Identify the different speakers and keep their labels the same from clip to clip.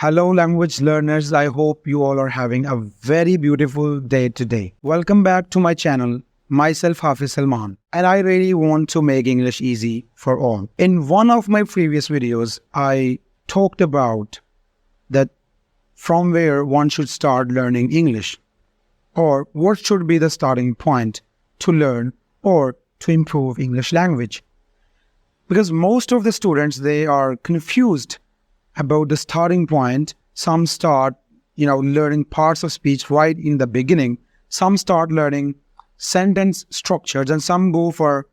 Speaker 1: Hello language learners, I hope you all are having a very beautiful day today. Welcome back to my channel, myself Hafiz Salman, and I really want to make English easy for all. In one of my previous videos, I talked about that from where one should start learning English, or what should be the starting point to learn or to improve English language. Because most of the students, they are confused about the starting point. Some start, learning parts of speech right in the beginning. Some start learning sentence structures, and some go for,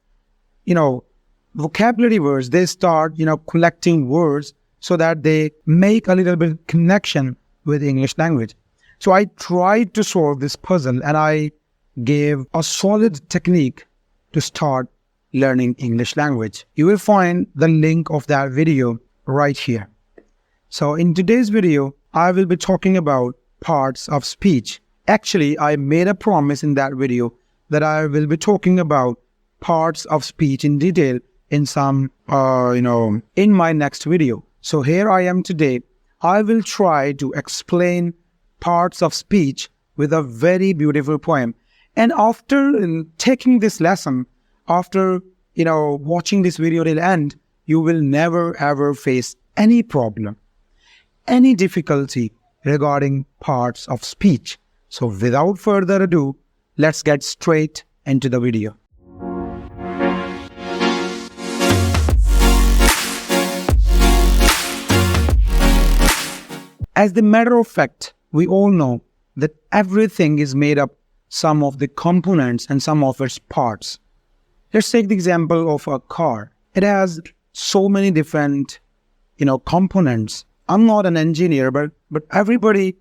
Speaker 1: vocabulary words. They start, collecting words so that they make a little bit connection with English language. So I tried to solve this puzzle, and I gave a solid technique to start learning English language. You will find the link of that video right here. So in today's video, I will be talking about parts of speech. Actually, I made a promise in that video that I will be talking about parts of speech in detail in some, in my next video. So here I am today. I will try to explain parts of speech with a very beautiful poem. And after taking this lesson, after, watching this video till end, you will never ever face any problem, any difficulty regarding parts of speech. So without further ado, let's get straight into the video. As a matter of fact, we all know that everything is made up some of the components and some of its parts. Let's take the example of a car. It has so many different, components. I'm not an engineer, but everybody,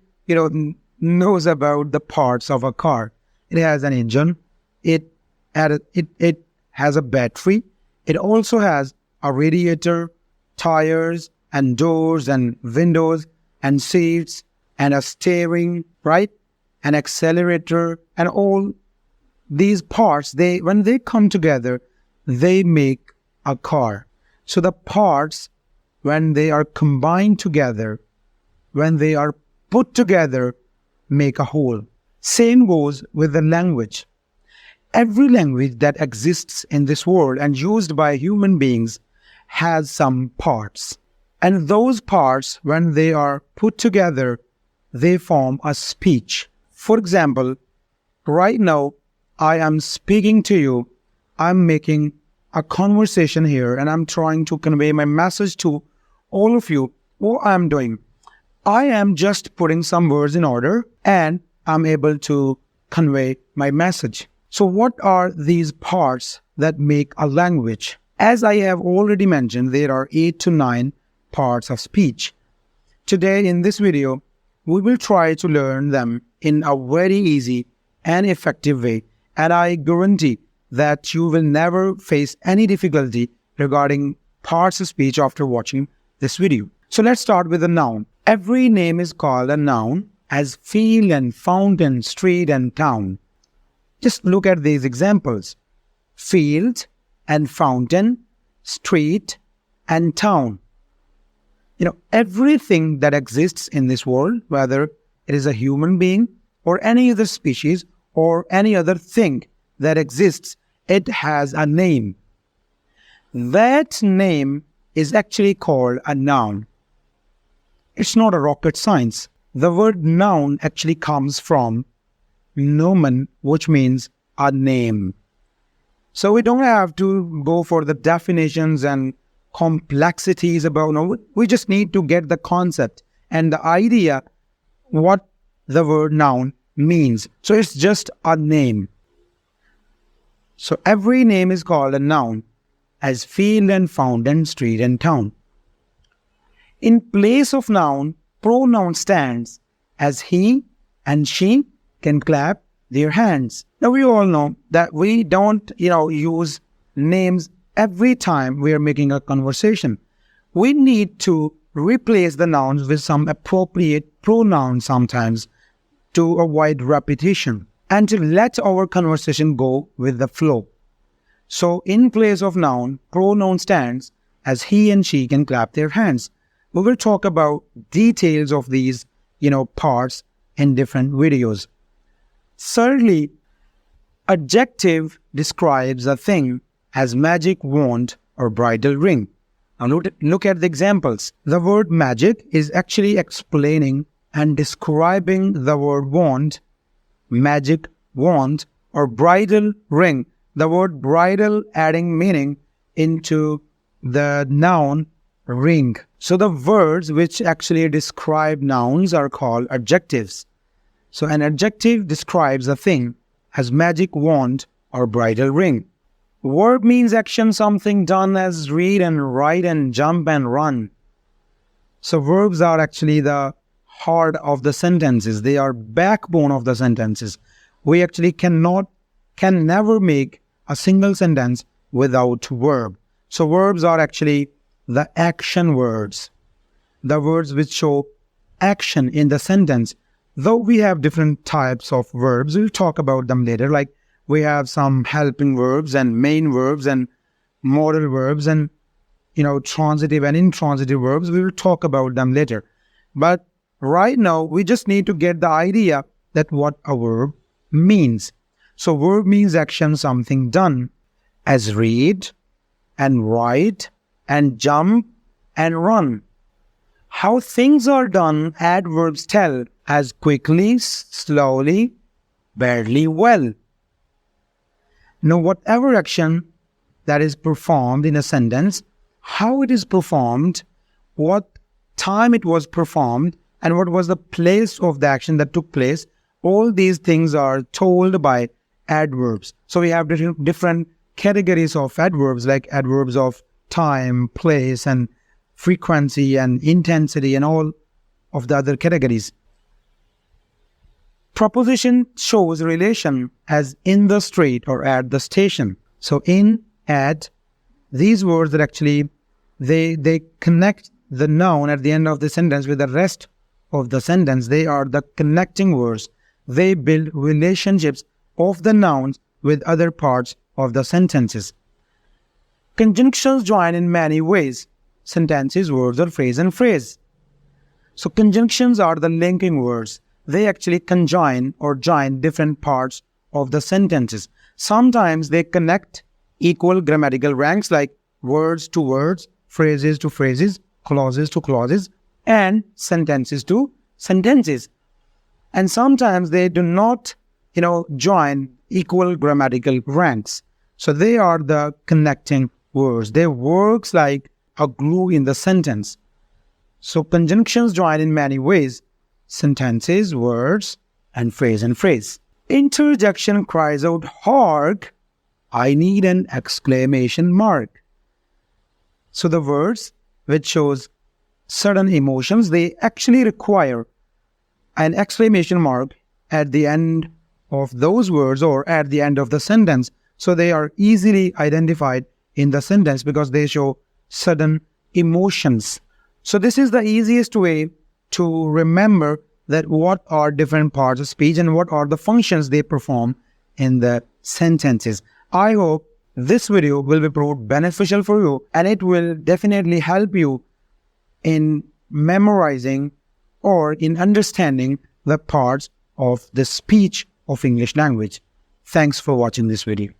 Speaker 1: knows about the parts of a car. It has an engine. It has a battery. It also has a radiator, tires, and doors, and windows, and seats, and a steering, right? An accelerator, and all these parts, when they come together, they make a car. So the parts, when they are combined together, when they are put together, make a whole. Same goes with the language. Every language that exists in this world and used by human beings has some parts. And those parts, when they are put together, they form a speech. For example, right now, I am speaking to you. I'm making a conversation here, and I'm trying to convey my message to all of you. What I'm doing, I am just putting some words in order, and I'm able to convey my message. So what are these parts that make a language? As I have already mentioned, there are 8 to 9 parts of speech. Today in this video, we will try to learn them in a very easy and effective way. And I guarantee that you will never face any difficulty regarding parts of speech after watching this video. So let's start with a noun. Every name is called a noun, as field and fountain, street and town. Just look at these examples. Field and fountain, street and town. Everything that exists in this world, whether it is a human being or any other species or any other thing that exists, it has a name. That name is actually called a noun. It's not a rocket science. The word noun actually comes from nomen, which means a name. So we don't have to go for the definitions and complexities about, we just need to get the concept and the idea what the word noun means. So it's just a name. So every name is called a noun, as field and fountain, street and town. In place of noun, pronoun stands, as he and she can clap their hands. Now we all know that we don't, use names every time we are making a conversation. We need to replace the nouns with some appropriate pronouns sometimes to avoid repetition and to let our conversation go with the flow. So in place of noun, pronoun stands, as he and she can clap their hands. We will talk about details of these, parts in different videos. Thirdly, adjective describes a thing as magic wand or bridal ring. Now look at the examples. The word magic is actually explaining and describing the word wand, magic wand, or bridal ring. The word bridal adding meaning into the noun ring. So the words which actually describe nouns are called adjectives. So an adjective describes a thing as magic wand or bridal ring. Verb means action, something done as read and write and jump and run. So verbs are actually the heart of the sentences. They are backbone of the sentences. We actually can never make a single sentence without verb. So verbs are actually the action words, the words which show action in the sentence. Though we have different types of verbs, we'll talk about them later. Like we have some helping verbs and main verbs and modal verbs and transitive and intransitive verbs. We will talk about them later. But right now, we just need to get the idea that what a verb means. So verb means action, something done as read and write and jump and run. How things are done, adverbs tell as quickly, slowly, barely, well. Now, whatever action that is performed in a sentence, how it is performed, what time it was performed, and what was the place of the action that took place, all these things are told by adverbs. So we have different categories of adverbs, like adverbs of time, place, and frequency, and intensity, and all of the other categories. Preposition shows relation as in the street or at the station. So in, at, these words that actually, they connect the noun at the end of the sentence with the rest of the sentence. They are the connecting words. They build relationships of the nouns with other parts of the sentences. Conjunctions join in many ways: sentences, words, or phrase and phrase. So conjunctions are the linking words. They actually conjoin or join different parts of the sentences. Sometimes they connect equal grammatical ranks, like words to words, phrases to phrases, clauses to clauses, and sentences to sentences. And sometimes they do not, join equal grammatical ranks. So they are the connecting words. They work like a glue in the sentence. So conjunctions join in many ways: sentences, words, and phrase. Interjection cries out, "Hark! I need an exclamation mark." So the words which shows certain emotions, they actually require an exclamation mark at the end of those words or at the end of the sentence. So they are easily identified in the sentence because they show certain emotions. So this is the easiest way to remember that what are different parts of speech and what are the functions they perform in the sentences. I hope this video will be proved beneficial for you, and it will definitely help you in memorizing or in understanding the parts of the speech of English language. Thanks for watching this video.